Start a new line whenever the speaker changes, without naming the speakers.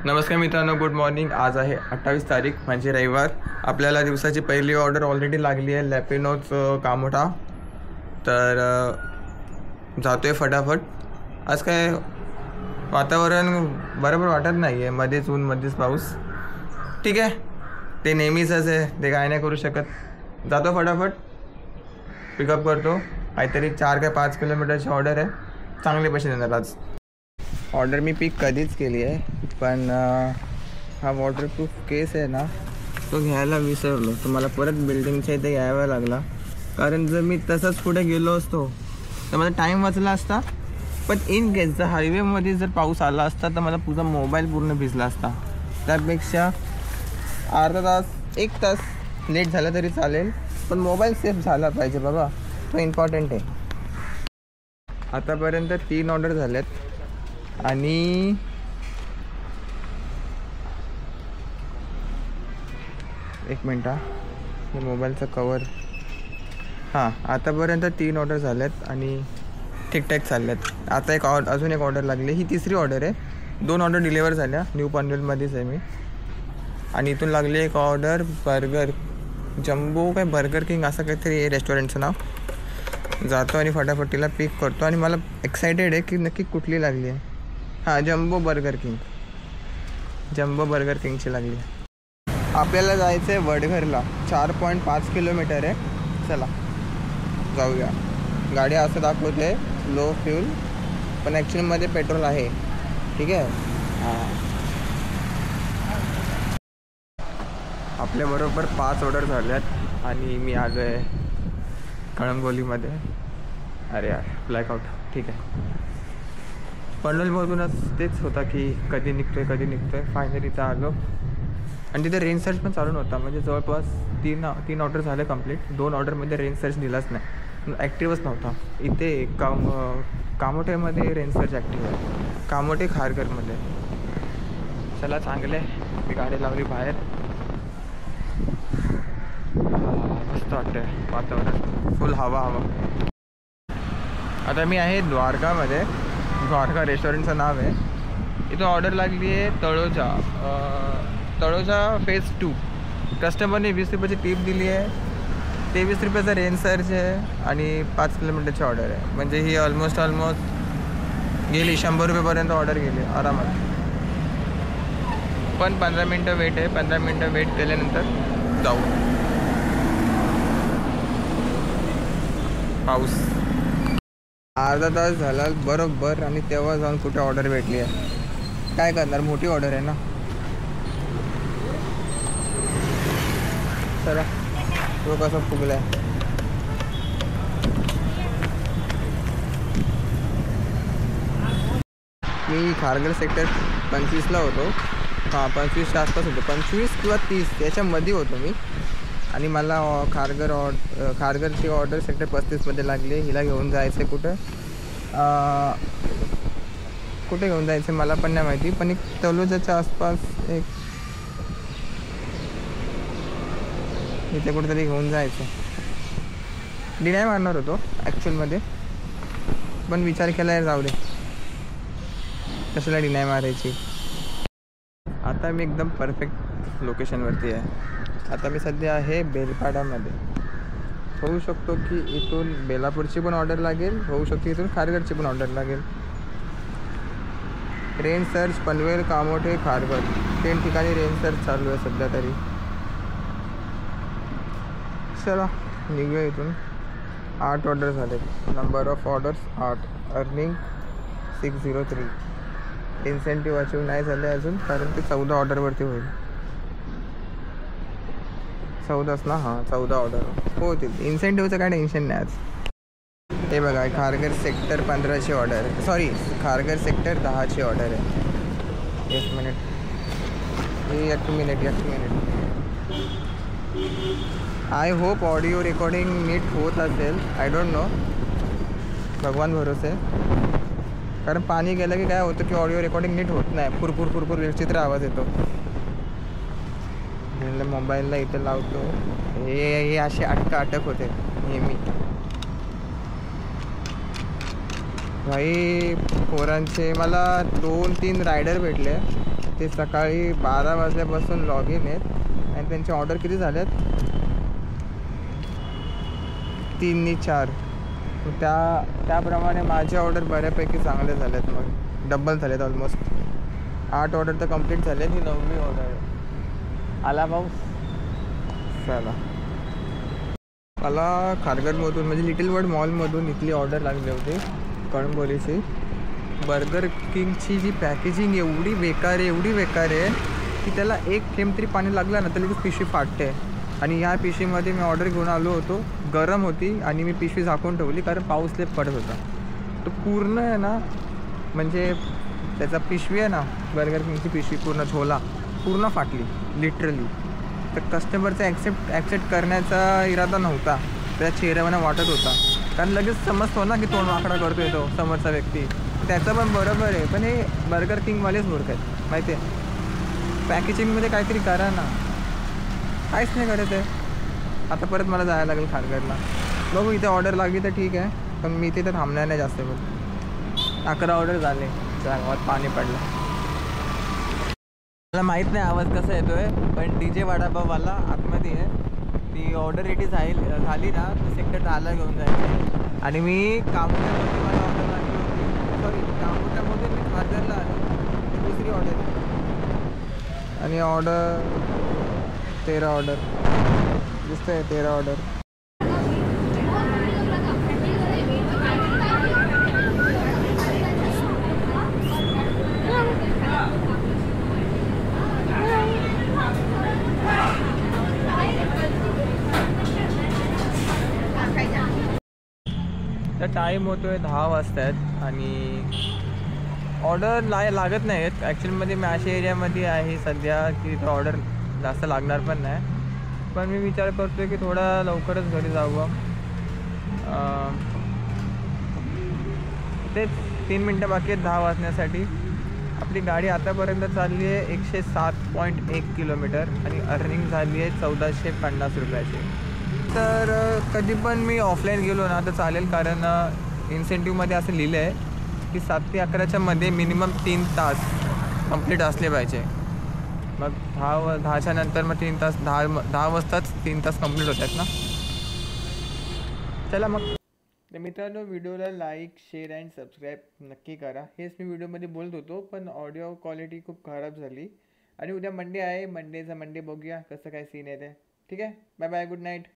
नमस्कार मित्रांनो, good morning. आज आहे 28 तारीख म्हणजे रविवार. आपल्याला दिवसाची पहिली ऑर्डर ऑलरेडी लागली आहे लॅपिनोज कामोठा. तर जातो आहे फटाफट. आज काय वातावरण बरोबर वाटत नाही आहे, मध्येच ऊन मध्येच पाऊस. ठीक आहे, ते नेहमीचंच आहे, ते काय नाही करू शकत. जातो फटाफट, पिकअप करतो. काहीतरी 4 का 5 किलोमीटरची ऑर्डर आहे. चांगले पैसे देणार आज. ऑर्डर मी पिक कधीच केली आहे, पण हा वॉटरप्रूफ केस आहे ना, तो घ्यायला विसरलो. तो मला परत बिल्डिंगच्या इथे यायला लागला, कारण जर मी तसंच पुढे गेलो असतो तर माझा टाईम वाचला असता. पण इन केस जर हायवेमध्ये जर पाऊस आला असता तर मला तुझा मोबाईल पूर्ण भिजला असता. त्यापेक्षा अर्धा तास 1 तास लेट झाला तरी चालेल, पण मोबाईल सेफ झाला पाहिजे बाबा, तो इम्पॉर्टंट आहे. आतापर्यंत 3 ऑर्डर झाल्यात आणि एक मिनट, हे मोबाईलचं कवर. हां, आतापर्यंत 3 ऑर्डर झाल्यात आणि ठीकठाक चालल्यात. आता अजून एक ऑर्डर लागली, ही तिसरी ऑर्डर आहे. 2 ऑर्डर डिलिव्हर झाल्या. न्यू पनवेलमध्येच आहे मी. आणि इथून लागली एक ऑर्डर बर्गर जम्बो, काय बर्गर किंग असं काहीतरी आहे रेस्टॉरंटचं नाव. जातो आणि फटाफटीला पिक करतो. आणि मला एक्सायटेड आहे की नक्की कुठली लागली आहे. हां, जम्बो बर्गर किंगची लागली आहे. आपल्याला जायचं आहे वडघरला. 4.5 किलोमीटर आहे. चला जाऊया. गाडी असं दाखवते लो फ्यूल, पण ॲक्च्युअलीमध्ये पेट्रोल आहे. ठीक आहे. हां, आपल्याबरोबर 5 ऑर्डर झाल्यात आणि मी आलो आहे कळंबोलीमध्ये. अरे यार, ब्लॅकआउट. ठीक आहे, पनवेलमधूनच तेच होता की कधी निघतोय. फायनली इथं आलो आणि तिथे रेंज सर्च पण चालू नव्हता. म्हणजे जवळपास 3 ऑर्डर झाले कंप्लीट. 2 ऑर्डरमध्ये रेंज सर्च दिलाच नाही, ॲक्टिव्हच नव्हता. इथे कामोठेमध्ये रेंज सर्च ॲक्टिव्ह आहे, कामोठे खारघरमध्ये. चला, चांगले. मी गाडी लावली बाहेर. मस्त वाटतं वातावरण, फुल हवा. आता मी आहे द्वारकामध्ये. द्वारका रेस्टॉरंटचं नाव आहे. इथं ऑर्डर लागली आहे तळोजा फेज 2. कस्टमरने 20 रुपयाची टिप दिली आहे. 23 रुपयाचा रेंज सर्च आहे आणि 5 किलोमीटरची ऑर्डर आहे. म्हणजे ही ऑलमोस्ट गेली 100 रुपयेपर्यंत ऑर्डर गेली आरामात. पण 15 मिनटं वेट आहे. 15 मिनटं वेट केल्यानंतर जाऊ. पाऊस अर्धा तास झाला बरोबर, आणि तेव्हा जाऊन कुठे ऑर्डर भेटली आहे. काय करणार, मोठी ऑर्डर आहे ना. चला, तो कसा फुगला आहे. मी खारघर सेक्टर 25ला होतो. हां, 25च्या आसपास होतो. 25 किंवा 30 याच्यामध्ये होतो मी. आणि मला खारघरची ऑर्डर सेक्टर 35मध्ये लागली. हिला घेऊन जायचं आहे कुठे घेऊन जायचं मला पण नाही माहिती, पण एक तलोजाच्या आसपास एक इथे कुठेतरी घेऊन जायचं. डिनाय मारणार होतो ॲक्च्युअलमध्ये, पण विचार केला जाऊ दे, कशाला डिनाय मारायची. आता मी एकदम परफेक्ट लोकेशनवरती आहे. आता मी सध्या आहे बेलपाडामध्ये. होऊ शकतो की इथून बेलापूरची पण ऑर्डर लागेल, होऊ शकतो इथून खारघरची पण ऑर्डर लागेल. रेंज सर्च पनवेल, कामोठे, खारघर 3 ठिकाणी रेंज सर्च चालू आहे सध्या तरी. चला निघूया इथून. 8 ऑर्डर झाले. Number of orders 8. Earning 603. Incentive achieve नाही झाले अजून, कारण ते 14 ऑर्डरवरती होईल. 14च ना. हां, 14 ऑर्डर होतील. इन्सेंटिव्हचं काय टेन्शन नाही आज. हे बघा, खारघर सेक्टर 15ची ऑर्डर आहे. सॉरी, खारघर सेक्टर 10ची ऑर्डर आहे. एक minute. I hope audio recording नीट होत असेल. आय डोंट नो, भगवान भरोसे. कारण पाणी गेलं की काय होतं की ऑडिओ रेकॉर्डिंग नीट होत नाही. फुरफुर विचित्र आवाज येतो. मोबाईलला इथे लावतो, हे असे अटक होते नेहमी. भाई पोरांचे मला 2-3 रायडर भेटले. ते ते सकाळी 12 वाजल्यापासून लॉग इन आहेत आणि त्यांचे ऑर्डर किती झाल्यात 3 आणि 4. त्याप्रमाणे माझे ऑर्डर बऱ्यापैकी चांगले झालेत. मग डबल झालेत. ऑलमोस्ट 8 ऑर्डर तर कंप्लीट झाले. ही 9वी ऑर्डर आला पाऊस. चला मला खारघरमधून म्हणजे लिटिल वर्ल्ड मॉलमधून इथली ऑर्डर लागली होती कळंबोलीची. बर्गर किंगची जी पॅकेजिंग एवढी बेकार आहे की त्याला एक थेंब तरी पाणी लागलं ना तर लगेच पिशवी फाटते. आणि ह्या पिशवीमध्ये मी ऑर्डर घेऊन आलो होतो, गरम होती आणि मी पिशवी झाकून ठेवली कारण पाऊस लय पडत होता. तो पूर्ण आहे ना, म्हणजे त्याचा पिशवी आहे ना, बर्गर किंगची पिशवी पूर्ण झोला पूर्ण फाटली लिटरली. तर कस्टमरचा ॲक्सेप्ट करण्याचा इरादा नव्हता, त्या चेहऱ्यावर वाटत होता. कारण लगेच समजतो ना की तोंड वाकडा करतोय तो समोरचा व्यक्ती. त्याचं पण बरोबर आहे, पण हे बर्गर किंगवालेच मूर्ख आहेत माहिती आहे. पॅकेजिंगमध्ये काहीतरी करा ना, काहीच नाही करत आहे. आता परत मला जायला लागेल खारघरला. बघू इथे ऑर्डर लागली तर ठीक आहे, पण मी इथे तर थांबणार नाही जास्त करून. 11 ऑर्डर झाले, गावात पाणी पडलं. मला माहीत नाही आवाज कसा येतो आहे, पण DJ वडापाववाला आतमध्ये आहे. ती ऑर्डर रेडी झाली ना तर सेक्टर 10ला घेऊन जायची. आणि मी कामोठ्यामध्ये मला ऑर्डर लागली होती. सॉरी, कामोठ्यामध्ये मी खारघरला आलो. दुसरी ऑर्डर आहे आणि ऑर्डर 13 ऑर्डर दिसतंय. 13 ऑर्डर. तर टाईम होतो आहे 10 वाजता आहेत आणि ऑर्डर लागत नाही आहेत. ॲक्च्युअलमध्ये मी अशा एरियामध्ये आहे सध्या की तो ऑर्डर जास्त लागणार पण नाही. पण मी विचार करतो आहे की थोडा लवकरच घरी जावं. तेच 3 मिनटं बाकी आहेत 10 वाजण्यासाठी. आपली गाडी आतापर्यंत चालली आहे 107.1 किलोमीटर आणि अर्निंग झाली आहे 1450 रुपयाची. तर कधी पण मी ऑफलाईन गेलो ना तर चालेल, कारण इन्सेंटिव्हमध्ये असं लिहिलं आहे की 7 ते 11च्या मध्ये मिनिमम 3 तास कंप्लीट असले पाहिजे. मग 10च्या नंतर मग 3 तास 10 वाजताच 3 तास कंप्लीट होतात ना. चला मग. तर मित्रांनो, व्हिडिओला लाईक, शेअर अँड सबस्क्राईब नक्की करा. हेच मी व्हिडिओमध्ये बोलत होतो, पण ऑडिओ क्वालिटी खूप खराब झाली. आणि उद्या मंडे आहे, मंडे बघूया कसं काय सीन आहे ते. ठीक आहे, बाय बाय, गुड नाईट.